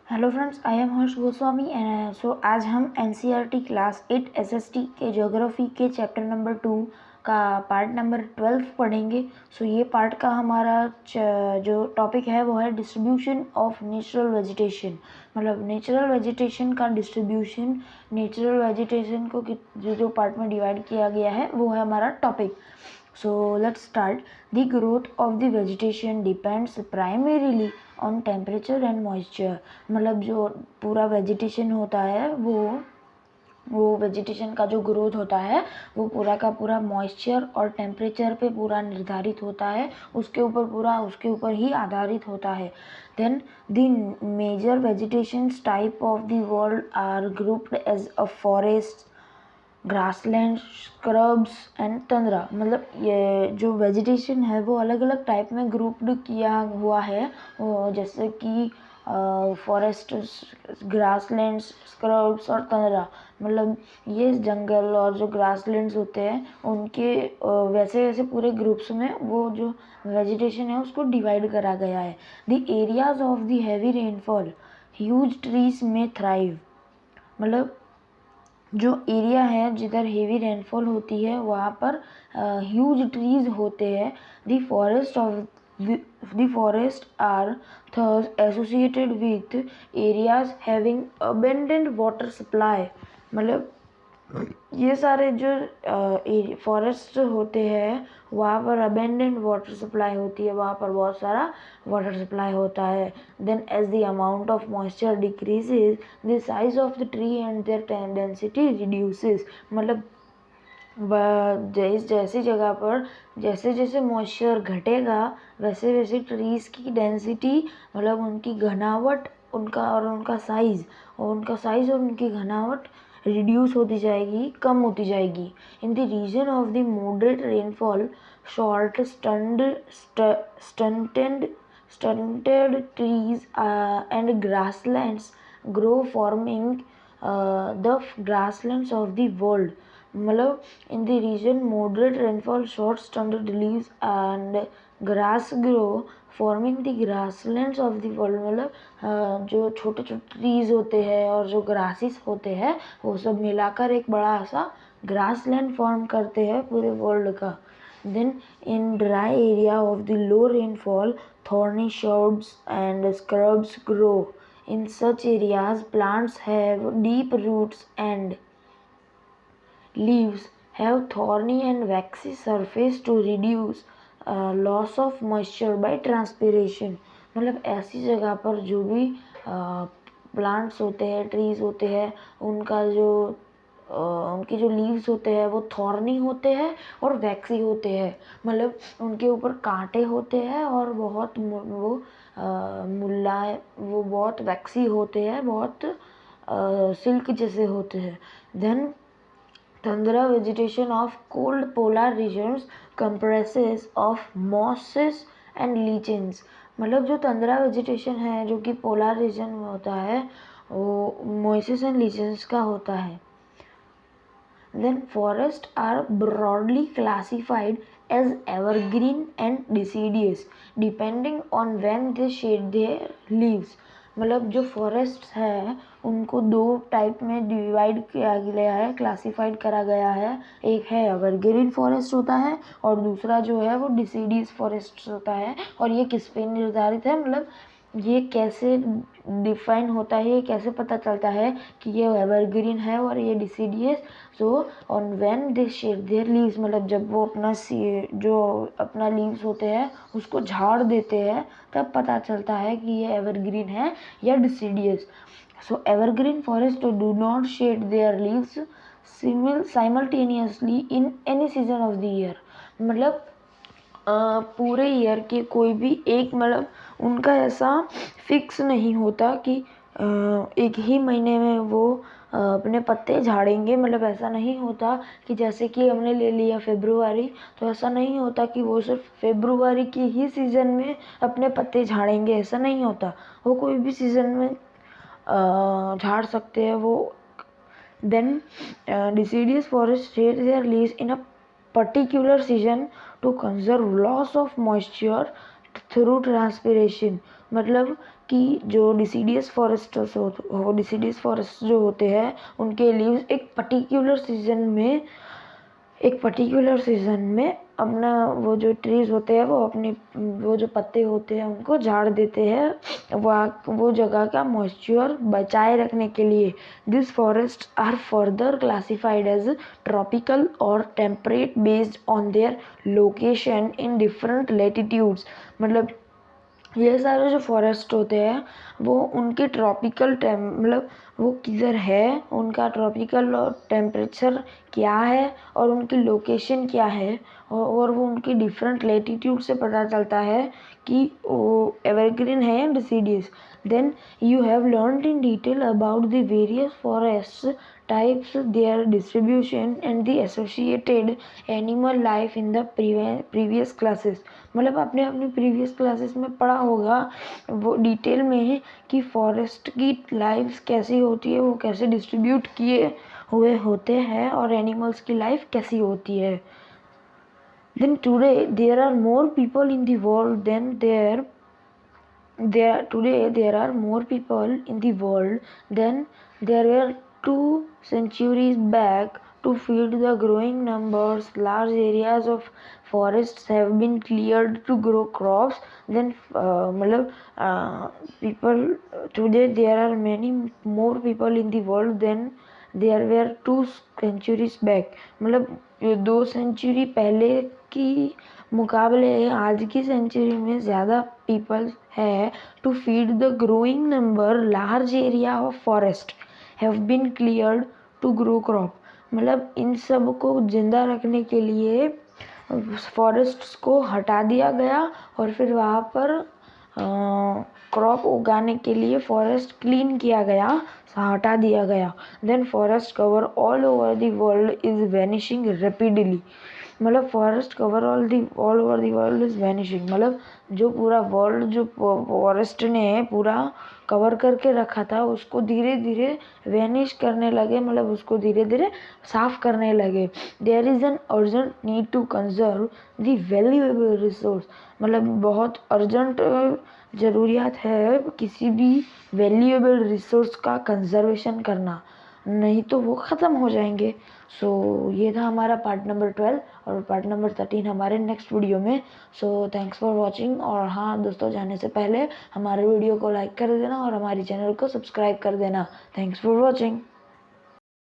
Hello friends, I am Harsh Goswami and so आज हम NCERT class 8 SST के geography के चैप्टर नंबर 2 का पार्ट नंबर 12 पढ़ेंगे। सो ये पार्ट का हमारा जो टॉपिक है वो है डिस्ट्रीब्यूशन ऑफ नेचुरल वेजिटेशन। मतलब नेचुरल वेजिटेशन का डिस्ट्रीब्यूशन, नेचुरल वेजिटेशन को जो पार्ट में डिवाइड किया गया है वो है हमारा topic. So let's start. The growth of the vegetation depends primarily on temperature and moisture. मतलब जो पूरा vegetation होता है वो वेजिटेशन का जो ग्रोथ होता है वो पूरा का पूरा मॉइस्चर और टेम्परेचर पे पूरा निर्धारित होता है, उसके ऊपर ही आधारित होता है। Then the major vegetations type of the world are grouped as a forest, grassland, scrubs and tundra. मतलब ये जो वेजिटेशन है वो अलग अलग टाइप में ग्रुप्ड किया हुआ है, जैसे कि फॉरेस्ट, ग्रासलैंड्स, स्क्रब्स और तंद्रा। मतलब ये जंगल और जो ग्रासलैंड्स होते हैं उनके वैसे वैसे पूरे ग्रुप्स में वो जो वेजिटेशन है उसको डिवाइड करा गया है। The areas of the heavy rainfall huge trees में थ्राइव। मतलब जो एरिया है जिधर हेवी रेनफॉल होती है वहाँ पर ह्यूज ट्रीज होते हैं। The forest are thus associated with areas having abundant water supply. मतलब ये सारे जो फॉरेस्ट होते हैं वहाँ पर अबेंडेंट वाटर सप्लाई होती है, वहाँ पर बहुत सारा वाटर सप्लाई होता है। Then as the amount of moisture decreases the size of the tree and their density reduces. मतलब जैसी जगह पर जैसे जैसे मॉइस्चर घटेगा वैसे वैसे ट्रीज की डेंसिटी, मतलब उनकी घनावट, उनका साइज और उनकी घनावट रिड्यूस होती जाएगी, कम होती जाएगी। In the region of the moderate rainfall short stunted trees and grasslands grow, forming the grasslands of the world. मतलब in the region moderate rainfall, short standard leaves and grass grow, forming the grasslands of the world. मतलब जो छोटे छोटे trees होते हैं और जो grasses होते हैं वो सब मिलाकर एक बड़ा सा ग्रासलैंड फॉर्म करते हैं पूरे वर्ल्ड का। Then in dry area of the low rainfall, thorny shrubs and scrubs grow. In such areas, plants have deep roots and leaves have thorny and waxy surface to reduce loss of moisture by transpiration. मतलब ऐसी जगह पर जो भी plants होते हैं, trees होते हैं, उनकी जो लीव्स होते हैं वो थॉर्नी होते हैं और वैक्सी होते हैं। मतलब उनके ऊपर कांटे होते हैं और बहुत वो बहुत वैक्सी होते हैं, बहुत सिल्क जैसे होते हैं। Then tundra vegetation of cold polar regions comprises of mosses and lichens. मतलब जो तंद्रा वेजिटेशन है जो कि पोलर रीजन में होता है वो मोसेस एंड लीचेंस का होता है। Then forests are broadly classified as evergreen and deciduous depending on when they shed their leaves. मतलब जो फॉरेस्ट है उनको दो टाइप में डिवाइड किया गया है, क्लासिफाइड करा गया है। एक है एवरग्रीन फॉरेस्ट होता है और दूसरा जो है वो डिसीडियस फॉरेस्ट होता है। और ये किस पे निर्धारित है, मतलब ये कैसे डिफाइन होता है, ये कैसे पता चलता है कि ये एवरग्रीन है और ये deciduous. So on when they shade there leaves, मतलब जब वो अपना लीव्स होते हैं उसको झाड़ देते हैं तब पता चलता है कि ये एवरग्रीन है या deciduous. So evergreen forest do not shade there leaves simultaneously in any season of the year. मतलब पूरे ईयर के कोई भी एक, मतलब उनका ऐसा फिक्स नहीं होता कि एक ही महीने में वो अपने पत्ते झाड़ेंगे। मतलब ऐसा नहीं होता कि जैसे कि हमने ले लिया फेब्रुआरी, तो ऐसा नहीं होता कि वो सिर्फ फेब्रुआरी की ही सीज़न में अपने पत्ते झाड़ेंगे, ऐसा नहीं होता। वो कोई भी सीज़न में झाड़ सकते हैं वो। Then deciduous forests shed their leaves in a particular season to conserve loss of moisture through transpiration. मतलब कि जो डिसीडियस फॉरेस्ट जो होते हैं उनके लीव्स एक पर्टिकुलर सीज़न में अपना वो जो ट्रीज़ होते हैं वो अपनी वो जो पत्ते होते हैं उनको झाड़ देते हैं वो जगह का मॉइस्चर बचाए रखने के लिए। This forest are further classified as tropical और temperate based on their location in different latitudes. मतलब ये सारे जो फॉरेस्ट होते हैं वो उनके मतलब वो किधर है, उनका ट्रॉपिकल टेम्परेचर क्या है और उनकी लोकेशन क्या है, और वो उनकी डिफरेंट लेटीट्यूड से पता चलता है कि वो एवरग्रीन है या deciduous. Then you have learned in detail about the various forests types, their distribution and the associated animal life in the previous classes। मतलब आपने अपनी प्रीवियस क्लासेस में पढ़ा होगा वो डिटेल में कि फॉरेस्ट की लाइफ कैसी होती है, वो कैसे डिस्ट्रीब्यूट किए हुए होते हैं और एनिमल्स की लाइफ कैसी होती है। Then today there are more people in the world than there are more people in the world than there were 2 centuries back. To feed the growing numbers, large areas of forests have been cleared to grow crops. Then मतलब people today there are many more people in the world than there were 2 centuries back। मतलब 2 century पहले की मुकाबले आज की century में ज़्यादा people है। To feed the growing number large area of forest have been cleared to grow crop. मतलब इन सब को जिंदा रखने के लिए फॉरेस्ट्स को हटा दिया गया और फिर वहाँ पर क्रॉप उगाने के लिए फॉरेस्ट क्लीन किया गया, हटा दिया गया। Then forest cover all over the world is vanishing rapidly. मतलब forest cover all over the world is vanishing. मतलब जो पूरा वर्ल्ड जो फॉरेस्ट ने पूरा कवर करके रखा था उसको धीरे धीरे वैनिश करने लगे, मतलब उसको धीरे धीरे साफ करने लगे। There is an urgent need to conserve the valuable resource. मतलब बहुत अर्जेंट ज़रूरियात है किसी भी वैल्यूएबल रिसोर्स का कंजर्वेशन करना, नहीं तो वो ख़त्म हो जाएंगे। सो ये था हमारा पार्ट नंबर 12 और पार्ट नंबर 13 हमारे नेक्स्ट वीडियो में। So thanks for watching. और हाँ दोस्तों, जाने से पहले हमारे वीडियो को लाइक कर देना और हमारी चैनल को सब्सक्राइब कर देना। Thanks for watching.